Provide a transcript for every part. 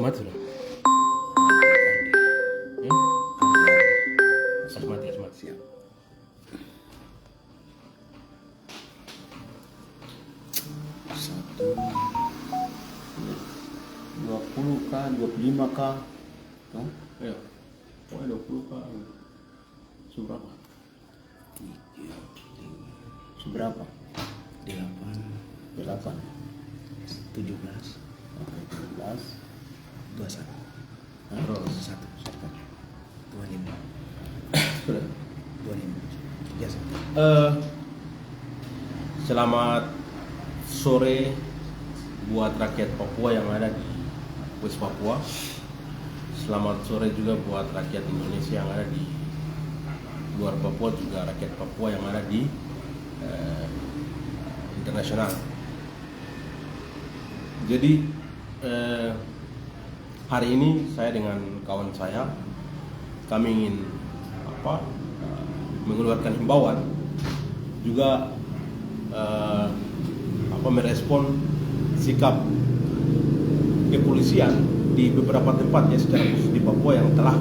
mati sudah. Kasih mati siap. Satu 20 kah, 25 kah? Tuh, Ya, pokoknya 20 kah? Seberapa? 3, 5. Seberapa? 8, 8. 17, 17. 21, Terus 1, 25, sudah. 25, biasa. Selamat sore buat rakyat Papua yang ada di West Papua. Selamat sore juga buat rakyat Indonesia yang ada di luar Papua, juga rakyat Papua yang ada di internasional. Jadi hari ini saya dengan kawan saya, kami ingin mengeluarkan himbauan juga merespon sikap kepolisian di beberapa tempat ya, secara khusus di Papua yang telah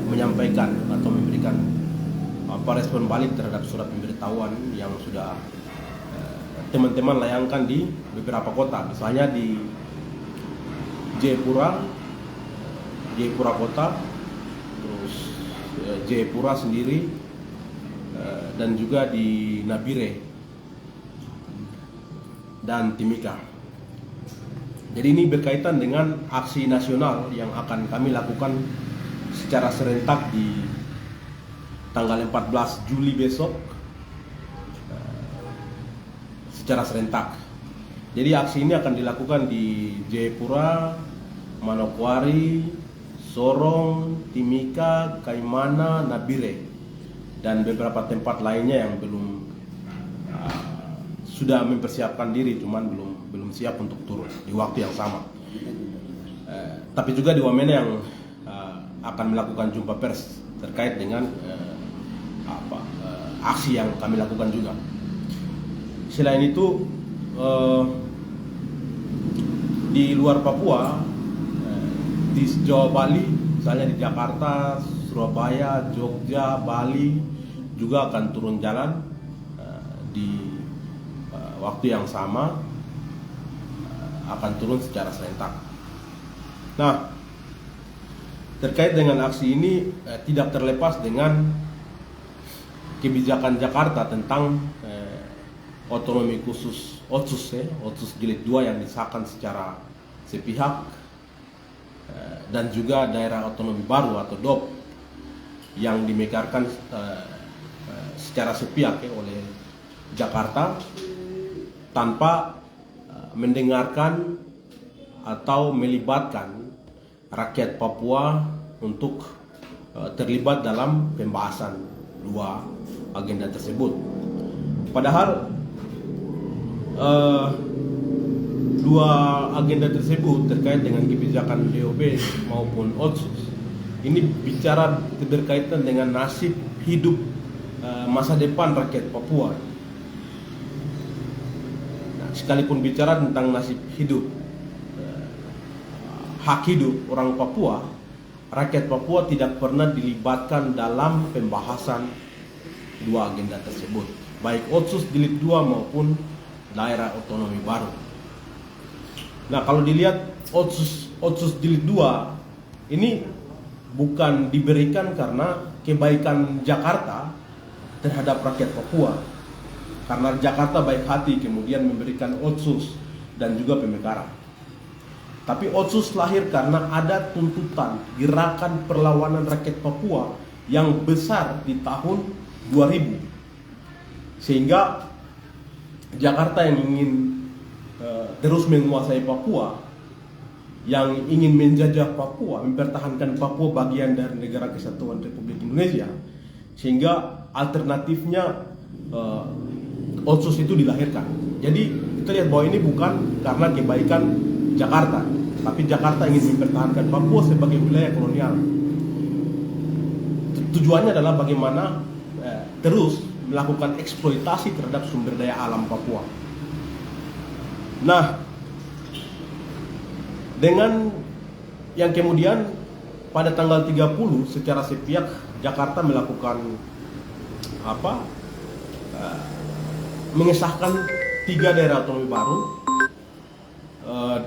menyampaikan atau memberikan respon balik terhadap surat pemberitahuan yang sudah teman-teman layangkan di beberapa kota, misalnya di Jayapura kota, terus Jayapura sendiri, dan juga di Nabire dan Timika. Jadi ini berkaitan dengan aksi nasional yang akan kami lakukan secara serentak di tanggal 14 Juli besok, secara serentak. Jadi aksi ini akan dilakukan di Jayapura, Manokwari, Sorong, Timika, Kaimana, Nabire, dan beberapa tempat lainnya yang belum sudah mempersiapkan diri, cuman belum siap untuk turun di waktu yang sama. Tapi juga di Wamena yang akan melakukan jumpa pers terkait dengan aksi yang kami lakukan juga. Selain itu, di luar Papua, di Jawa Bali, misalnya di Jakarta, Surabaya, Jogja, Bali, juga akan turun jalan di waktu yang sama, akan turun secara serentak. Nah, terkait dengan aksi ini tidak terlepas dengan kebijakan Jakarta tentang otonomi khusus Otsus Jilid 2 yang disahkan secara sepihak, dan juga daerah otonomi baru atau DOP yang dimekarkan secara sepihak oleh Jakarta tanpa mendengarkan atau melibatkan rakyat Papua untuk terlibat dalam pembahasan dua agenda tersebut. Padahal dua agenda tersebut terkait dengan kebijakan DOB maupun Otsus ini bicara berkaitan dengan nasib hidup masa depan rakyat Papua. Nah, sekalipun bicara tentang nasib hidup, hak hidup orang Papua, rakyat Papua tidak pernah dilibatkan dalam pembahasan dua agenda tersebut, baik Otsus Jilid 2 maupun daerah otonomi baru. Nah, kalau dilihat Otsus Jilid 2 ini bukan diberikan karena kebaikan Jakarta terhadap rakyat Papua, karena Jakarta baik hati kemudian memberikan Otsus dan juga pemekaran. Tapi Otsus lahir karena ada tuntutan gerakan perlawanan rakyat Papua yang besar di tahun 2000, sehingga Jakarta yang ingin terus menguasai Papua, yang ingin menjajah Papua, mempertahankan Papua bagian dari negara kesatuan Republik Indonesia, sehingga alternatifnya Otsus itu dilahirkan. Jadi kita lihat bahwa ini bukan karena kebaikan Jakarta, tapi Jakarta ingin mempertahankan Papua sebagai wilayah kolonial. Tujuannya adalah bagaimana terus melakukan eksploitasi terhadap sumber daya alam Papua. Nah, Dengan yang kemudian pada tanggal 30 secara sepihak Jakarta melakukan mengesahkan 3 daerah otonomi baru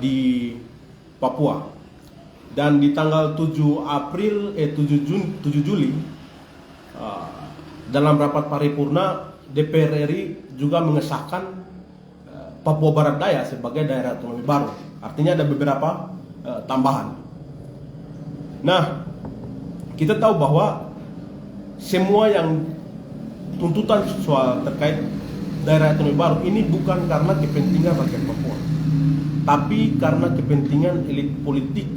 di Papua. Dan di tanggal 7 Juli dalam rapat paripurna DPR RI juga mengesahkan Papua Barat Daya sebagai daerah otonomi baru. Artinya ada beberapa tambahan. Nah, kita tahu bahwa semua yang tuntutan soal terkait daerah otonomi baru ini bukan karena kepentingan rakyat Papua, tapi karena kepentingan elit politik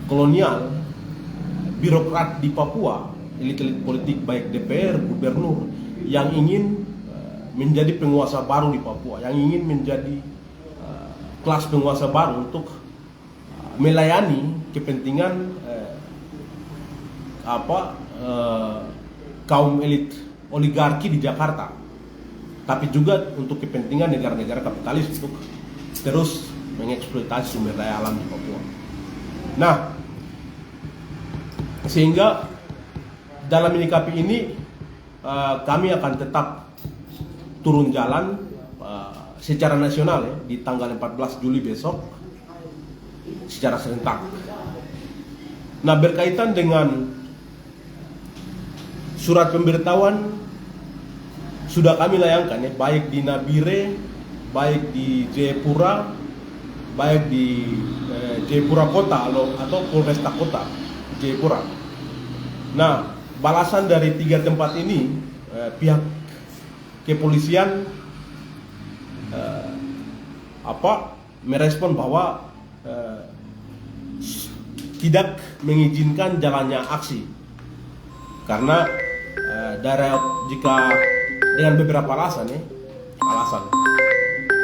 kolonial, birokrat di Papua, elit-elit politik baik DPR, gubernur yang ingin menjadi penguasa baru di Papua, yang ingin menjadi kelas penguasa baru untuk melayani kepentingan kaum elit oligarki di Jakarta, tapi juga untuk kepentingan negara-negara kapitalis untuk terus mengeksploitasi sumber daya alam di Papua. Nah, sehingga dalam menyikapi ini kami akan tetap turun jalan secara nasional ya, di tanggal 14 Juli besok secara serentak. Nah, berkaitan dengan surat pemberitahuan sudah kami layangkan ya, baik di Nabire, baik di Jayapura, baik di Jayapura Kota atau Polresta Kota Jayapura. Nah, balasan dari 3 tempat ini pihak kepolisian merespon bahwa tidak mengizinkan jalannya aksi karena jika dengan beberapa alasan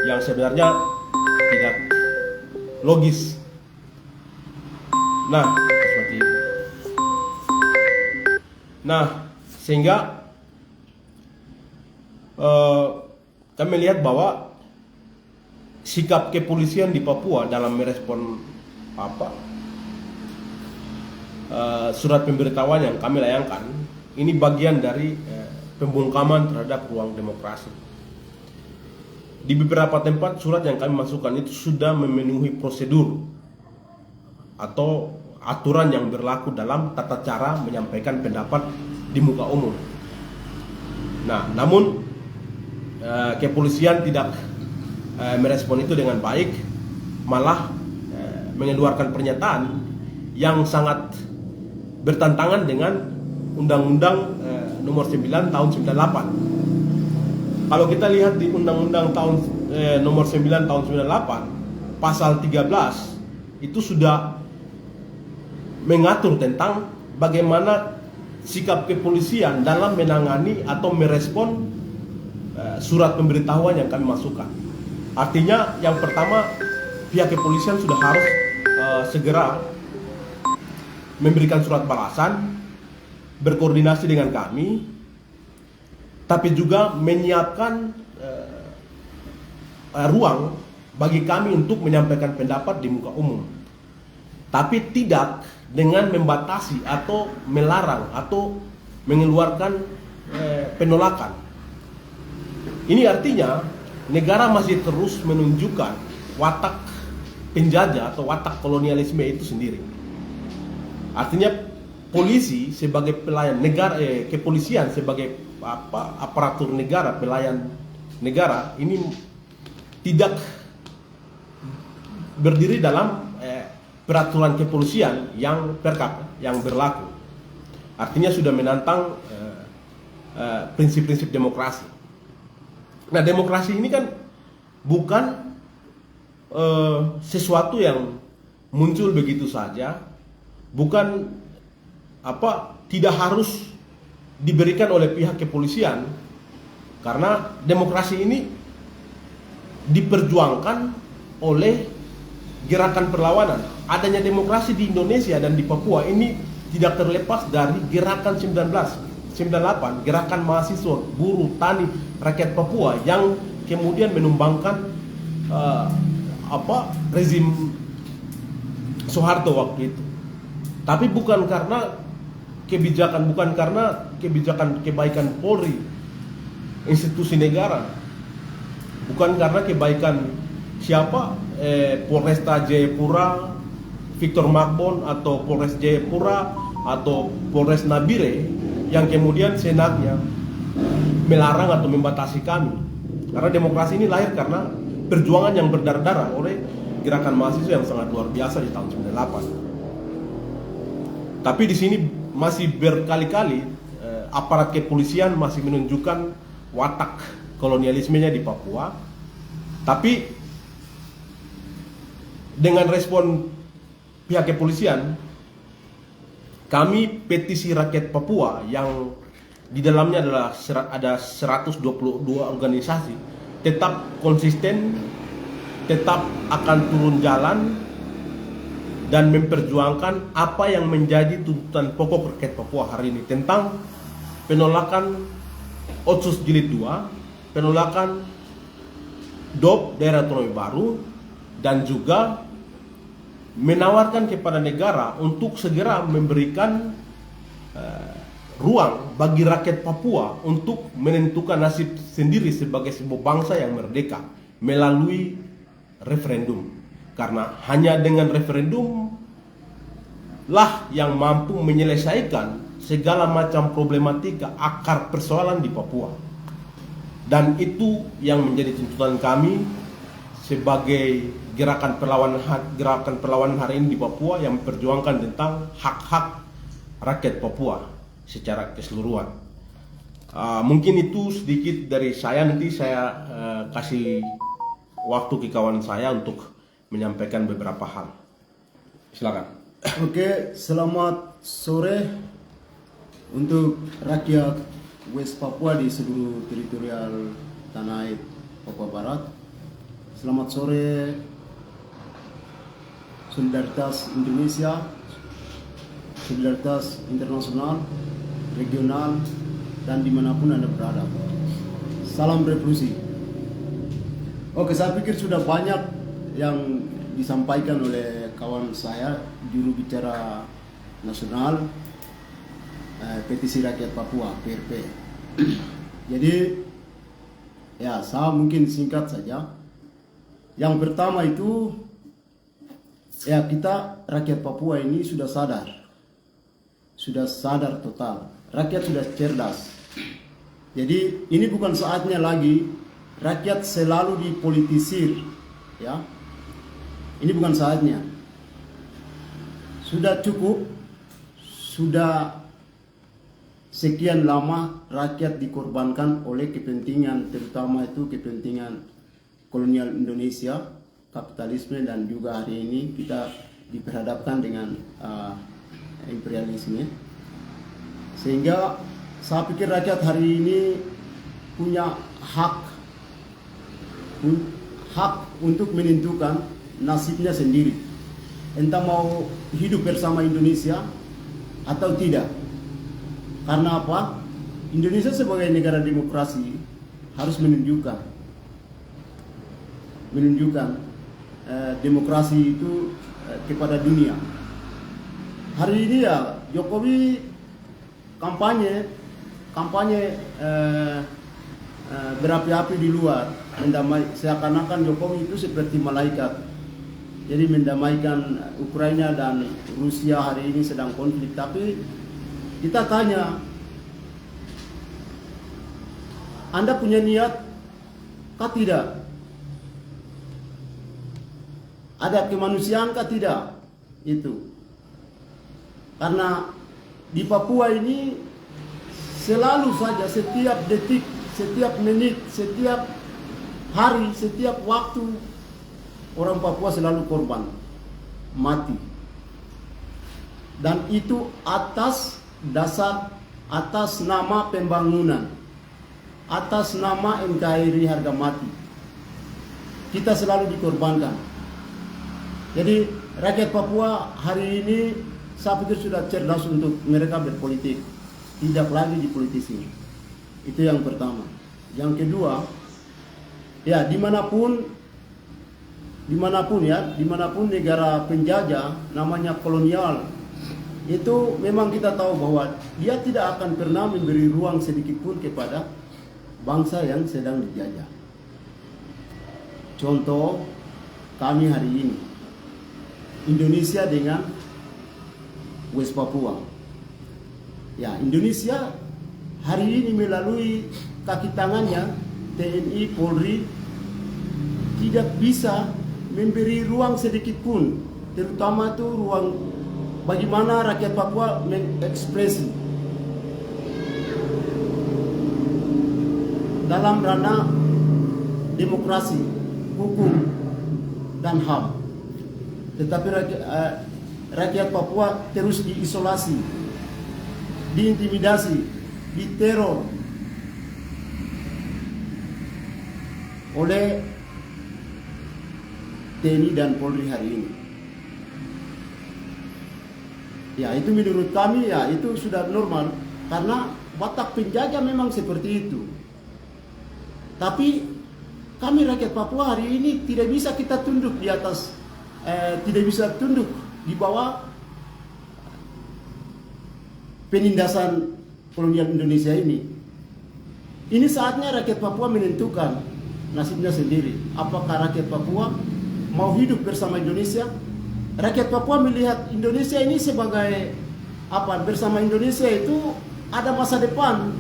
yang sebenarnya tidak logis. Nah, seperti itu. Nah, sehingga kami lihat bahwa sikap kepolisian di Papua dalam merespon surat pemberitahuan yang kami layangkan ini bagian dari pembungkaman terhadap ruang demokrasi. Di beberapa tempat surat yang kami masukkan itu sudah memenuhi prosedur atau aturan yang berlaku dalam tata cara menyampaikan pendapat di muka umum. Nah, namun kepolisian tidak merespon itu dengan baik, malah mengeluarkan pernyataan yang sangat bertentangan dengan Undang-Undang nomor 9 tahun 98. Kalau kita lihat di Undang-Undang nomor 9 tahun 98 pasal 13 itu sudah mengatur tentang bagaimana sikap kepolisian dalam menangani atau merespon surat pemberitahuan yang kami masukkan. Artinya yang pertama, pihak kepolisian sudah harus segera memberikan surat balasan, berkoordinasi dengan kami, tapi juga menyiapkan ruang bagi kami untuk menyampaikan pendapat di muka umum, tapi tidak dengan membatasi atau melarang atau mengeluarkan penolakan. Ini artinya negara masih terus menunjukkan watak penjajah atau watak kolonialisme itu sendiri. Artinya polisi sebagai pelayan negara, kepolisian sebagai aparatur negara, pelayan negara ini tidak berdiri dalam peraturan kepolisian yang perkap yang berlaku. Artinya sudah menantang prinsip-prinsip demokrasi. Nah, demokrasi ini kan bukan sesuatu yang muncul begitu saja, bukan tidak harus diberikan oleh pihak kepolisian, karena demokrasi ini diperjuangkan oleh gerakan perlawanan. Adanya demokrasi di Indonesia dan di Papua ini tidak terlepas dari gerakan 1998, gerakan mahasiswa, buruh, tani, rakyat Papua yang kemudian menumbangkan rezim Soeharto waktu itu. Tapi bukan karena kebijakan kebaikan Polri, institusi negara, bukan karena kebaikan siapa, Polresta Jayapura, Victor Magbon, atau Polres Jayapura, atau Polres Nabire yang kemudian senatnya melarang atau membatasi kami. Karena demokrasi ini lahir karena perjuangan yang berdarah-darah oleh gerakan mahasiswa yang sangat luar biasa di tahun 98. Tapi di sini masih berkali-kali aparat kepolisian masih menunjukkan watak kolonialismenya di Papua. Tapi dengan respon pihak kepolisian, kami petisi rakyat Papua yang di dalamnya ada 122 organisasi tetap konsisten, tetap akan turun jalan dan memperjuangkan apa yang menjadi tuntutan pokok rakyat Papua hari ini tentang penolakan Otsus Jilid 2, penolakan DOP daerah otonomi baru, dan juga menawarkan kepada negara untuk segera memberikan ruang bagi rakyat Papua untuk menentukan nasib sendiri sebagai sebuah bangsa yang merdeka melalui referendum. Karena hanya dengan referendum lah yang mampu menyelesaikan segala macam problematika akar persoalan di Papua. Dan itu yang menjadi tuntutan kami sebagai gerakan perlawanan hari ini di Papua yang memperjuangkan tentang hak-hak rakyat Papua secara keseluruhan. Mungkin itu sedikit dari saya. Nanti saya kasih waktu ke kawan saya untuk menyampaikan beberapa hal. Silakan. Oke, selamat sore untuk rakyat West Papua di seluruh teritorial tanah air Papua Barat. Selamat sore solidaritas Indonesia, solidaritas internasional, regional, dan dimanapun Anda berada. Salam revolusi. Oke, saya pikir sudah banyak yang disampaikan oleh kawan saya, juru bicara nasional Petisi Rakyat Papua, PRP. Jadi ya, saya mungkin singkat saja. Yang pertama itu, ya, kita rakyat Papua ini sudah sadar total. Rakyat sudah cerdas. Jadi ini bukan saatnya lagi rakyat selalu dipolitisir, ya. Ini bukan saatnya. Sudah cukup, sudah sekian lama rakyat dikorbankan oleh kepentingan, terutama itu kepentingan kolonial Indonesia, kapitalisme, dan juga hari ini kita diperhadapkan dengan imperialisme. Sehingga saya pikir rakyat hari ini punya hak untuk menentukan nasibnya sendiri, entah mau hidup bersama Indonesia atau tidak. Karena apa? Indonesia sebagai negara demokrasi harus menunjukkan demokrasi itu kepada dunia. Hari ini ya Jokowi kampanye berapi-api di luar, seakan-akan Jokowi itu seperti malaikat. Jadi mendamaikan Ukraina dan Rusia hari ini sedang konflik. Tapi kita tanya, Anda punya niat kah tidak? Ada kemanusiaan kah tidak? Itu. Karena di Papua ini selalu saja, setiap detik, setiap menit, setiap hari, setiap waktu, orang Papua selalu korban, mati. Dan itu atas nama pembangunan, atas nama NKRI harga mati. Kita selalu dikorbankan. Jadi rakyat Papua hari ini saya pikir sudah cerdas untuk mereka berpolitik, tidak lagi dipolitisi. Itu yang pertama. Yang kedua, ya dimanapun dimanapun negara penjajah namanya kolonial, itu memang kita tahu bahwa dia tidak akan pernah memberi ruang sedikit pun kepada bangsa yang sedang dijajah. Contoh kami hari ini, Indonesia dengan West Papua. Ya, Indonesia hari ini melalui kaki tangannya TNI, Polri tidak bisa memberi ruang sedikit pun, terutama itu ruang bagaimana rakyat Papua mengekspresi dalam ranah demokrasi, hukum, dan HAM. Tetapi rakyat Papua terus diisolasi, diintimidasi, diteror oleh TNI dan Polri hari ini. Ya, itu menurut kami ya itu sudah normal karena watak penjajah memang seperti itu. Tapi kami rakyat Papua hari ini tidak bisa kita tunduk di atas, tidak bisa tunduk di bawah penindasan kolonial Indonesia ini. Ini saatnya rakyat Papua menentukan nasibnya sendiri. Apakah rakyat Papua mau hidup bersama Indonesia? Rakyat Papua melihat Indonesia ini sebagai apa? Bersama Indonesia itu ada masa depan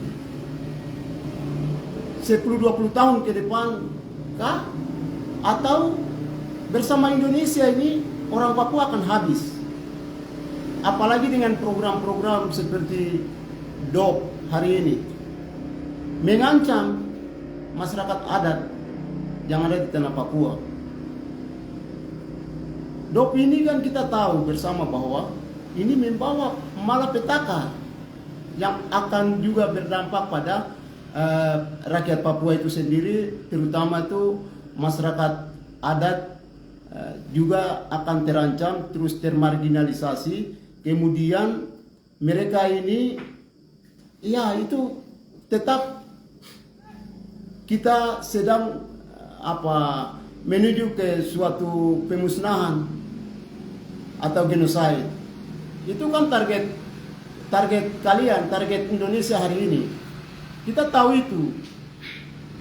10-20 tahun ke depan kah? Atau bersama Indonesia ini orang Papua akan habis? Apalagi dengan program-program seperti DOP hari ini mengancam masyarakat adat yang ada di tanah Papua. DOP ini kan kita tahu bersama bahwa ini membawa malapetaka yang akan juga berdampak pada rakyat Papua itu sendiri, terutama itu masyarakat adat juga akan terancam, terus termarginalisasi. Kemudian mereka ini ya itu tetap kita sedang menuju ke suatu pemusnahan atau genocide. Itu kan target kalian, target Indonesia hari ini. Kita tahu itu.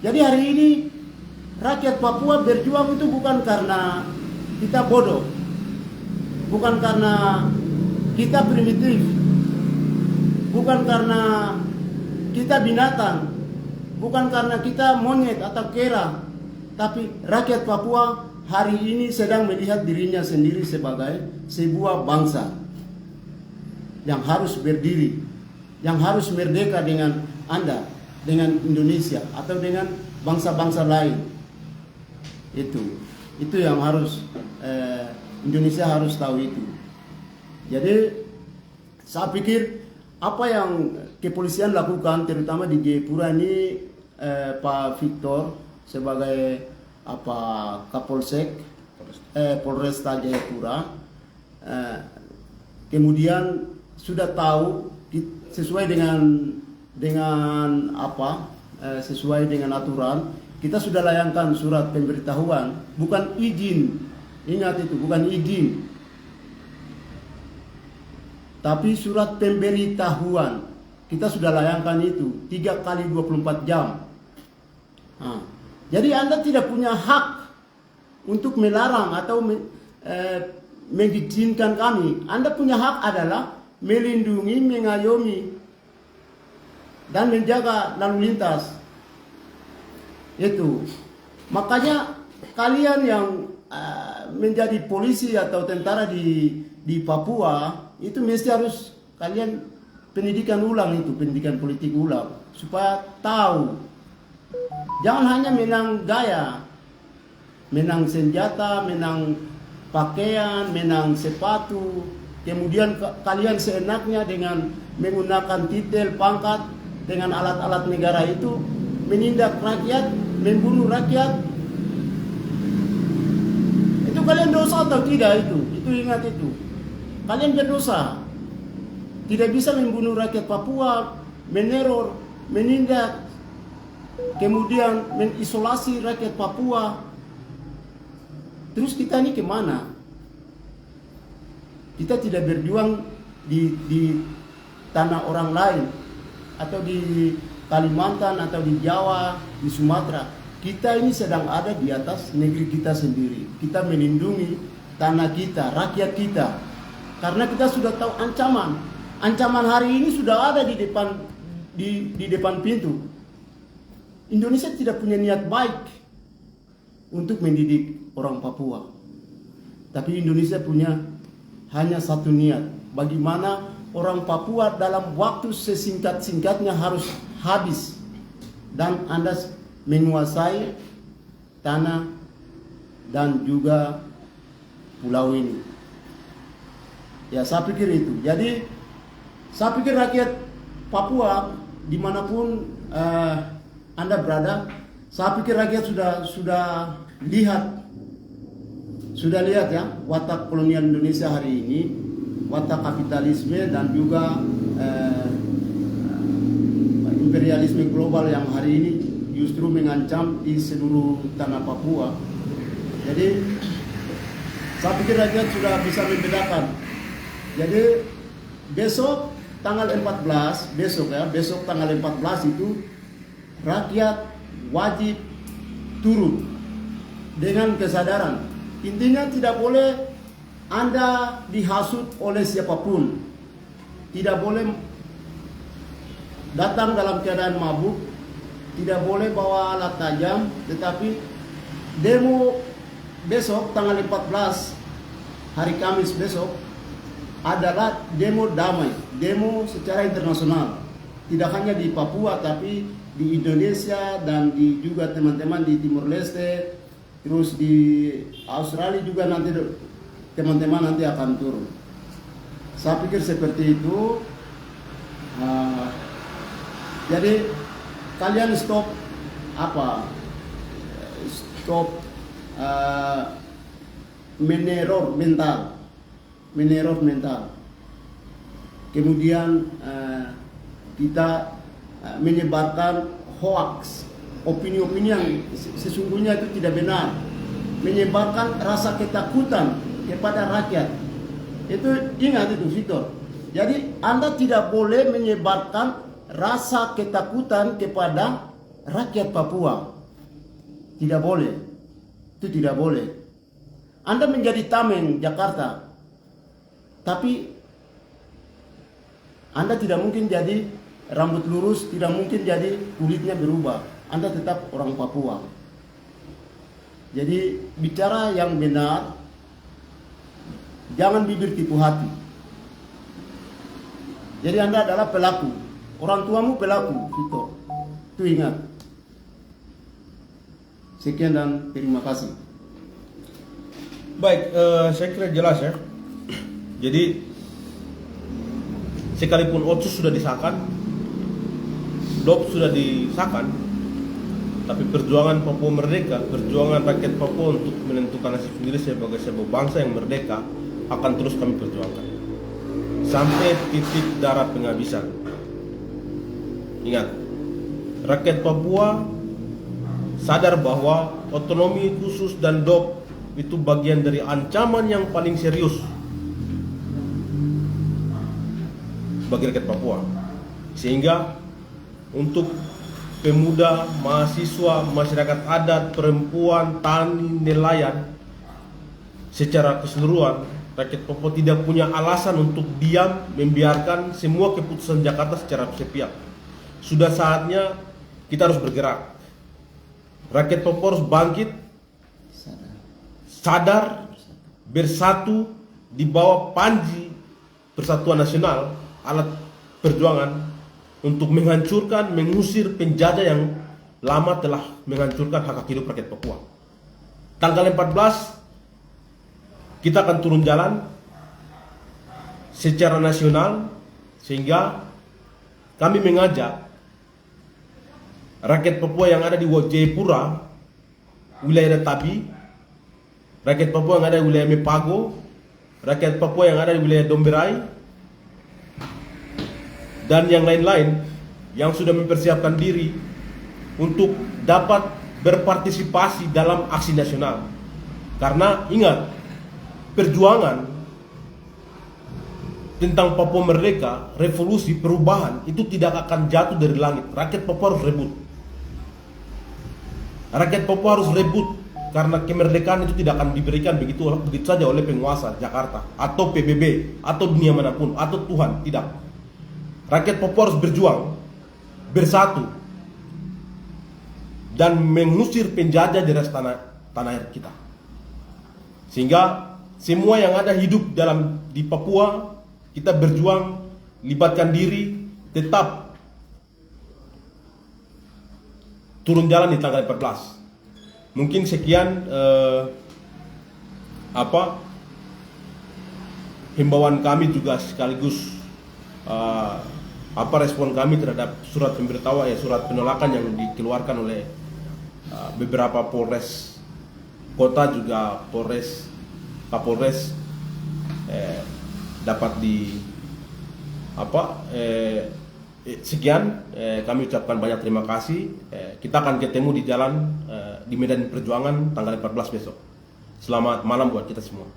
Jadi hari ini rakyat Papua berjuang itu bukan karena kita bodoh, bukan karena kita primitif, bukan karena kita binatang, bukan karena kita monyet atau kera, tapi rakyat Papua hari ini sedang melihat dirinya sendiri sebagai sebuah bangsa yang harus berdiri, yang harus merdeka dengan Anda, dengan Indonesia atau dengan bangsa-bangsa lain. Itu yang harus Indonesia harus tahu itu. Jadi saya pikir apa yang kepolisian lakukan terutama di Jayapura ini, Pak Victor sebagai Kapolsek Polresta Jayapura, kemudian sudah tahu sesuai sesuai dengan aturan, kita sudah layangkan surat pemberitahuan, bukan izin. Ingat itu, bukan izin, tapi surat pemberitahuan. Kita sudah layangkan itu 3 kali 24 jam. Jadi Anda tidak punya hak untuk melarang atau mengizinkan kami. Anda punya hak adalah melindungi, mengayomi, dan menjaga lalu lintas. Itu. Makanya kalian yang menjadi polisi atau tentara di Papua itu mesti harus kalian pendidikan ulang itu, pendidikan politik ulang supaya tahu. Jangan hanya menang gaya, menang senjata, menang pakaian, menang sepatu, kemudian kalian seenaknya dengan menggunakan titel, pangkat, dengan alat-alat negara itu menindak rakyat, membunuh rakyat. Itu kalian dosa atau tidak itu? Itu ingat itu. Kalian berdosa. Tidak bisa membunuh rakyat Papua, meneror, menindak, kemudian mengisolasi rakyat Papua. Terus kita ini kemana? Kita tidak berjuang di tanah orang lain, atau di Kalimantan, atau di Jawa, di Sumatera. Kita ini sedang ada di atas negeri kita sendiri. Kita melindungi tanah kita, rakyat kita. Karena kita sudah tahu ancaman. Ancaman hari ini sudah ada di depan pintu. Indonesia tidak punya niat baik untuk mendidik orang Papua. Tapi Indonesia punya hanya satu niat. Bagaimana orang Papua dalam waktu sesingkat-singkatnya harus habis. Dan Anda menguasai tanah dan juga pulau ini. Ya, saya pikir itu. Jadi saya pikir rakyat Papua dimanapun Anda berada, saya pikir rakyat sudah lihat ya watak kolonial Indonesia hari ini, watak kapitalisme dan juga imperialisme global yang hari ini justru mengancam di seluruh tanah Papua. Jadi saya pikir rakyat sudah bisa membedakan. Jadi besok tanggal 14, besok tanggal 14 itu rakyat wajib turun dengan kesadaran. Intinya tidak boleh Anda dihasut oleh siapapun. Tidak boleh datang dalam keadaan mabuk, tidak boleh bawa alat tajam, tetapi demo besok tanggal 14 hari Kamis besok adalah demo damai, demo secara internasional. Tidak hanya di Papua tapi di Indonesia dan juga teman-teman di Timor Leste, terus di Australia juga nanti teman-teman nanti akan turun. Saya pikir seperti itu. Jadi kalian stop meneror mental. Kemudian kita menyebarkan hoax, opini-opini yang sesungguhnya itu tidak benar, menyebarkan rasa ketakutan kepada rakyat. Itu ingat itu, Victor. Jadi Anda tidak boleh menyebarkan rasa ketakutan kepada rakyat Papua. Tidak boleh. Itu tidak boleh. Anda menjadi tameng Jakarta, tapi Anda tidak mungkin jadi rambut lurus, tidak mungkin jadi kulitnya berubah. Anda tetap orang Papua. Jadi bicara yang benar, jangan bibir tipu hati. Jadi Anda adalah pelaku. Orang tuamu pelaku, Victor. Itu ingat. Sekian dan terima kasih. Baik, saya kira jelas ya. Jadi sekalipun Otsus sudah disahkan, DOP sudah disahkan, tapi perjuangan Papua merdeka, perjuangan rakyat Papua untuk menentukan nasib sendiri sebagai sebuah bangsa yang merdeka akan terus kami perjuangkan sampai titik darah penghabisan. Ingat, rakyat Papua sadar bahwa otonomi khusus dan DOP itu bagian dari ancaman yang paling serius bagi rakyat Papua. Sehingga untuk pemuda, mahasiswa, masyarakat adat, perempuan, tani, nelayan secara keseluruhan, rakyat Papua tidak punya alasan untuk diam membiarkan semua keputusan Jakarta secara sepihak. Sudah saatnya kita harus bergerak. Rakyat Papua harus bangkit, sadar, bersatu di bawah panji Persatuan Nasional, alat perjuangan untuk menghancurkan, mengusir penjajah yang lama telah menghancurkan hak hidup rakyat Papua. Tanggal 14 kita akan turun jalan secara nasional, sehingga kami mengajak rakyat Papua yang ada di Jayapura, wilayah Tabi, rakyat Papua yang ada di wilayah Mepago, rakyat Papua yang ada di wilayah Domberai, dan yang lain-lain yang sudah mempersiapkan diri untuk dapat berpartisipasi dalam aksi nasional. Karena ingat, perjuangan tentang Papua Merdeka, revolusi, perubahan itu tidak akan jatuh dari langit. Rakyat Papua harus rebut. Rakyat Papua harus rebut karena kemerdekaan itu tidak akan diberikan begitu saja oleh penguasa Jakarta atau PBB atau dunia manapun atau Tuhan, tidak. Rakyat Papua harus berjuang, bersatu, dan mengusir penjajah dari tanah air kita. Sehingga semua yang ada hidup di Papua, kita berjuang, libatkan diri, tetap turun jalan di tanggal 14. Mungkin sekian himbauan kami, juga sekaligus respon kami terhadap surat pemberitahuan, surat penolakan yang dikeluarkan oleh beberapa Polres kota, juga Kapolres dapat sekian, kami ucapkan banyak terima kasih. Kita akan ketemu di jalan di medan perjuangan tanggal 14 besok. Selamat malam buat kita semua.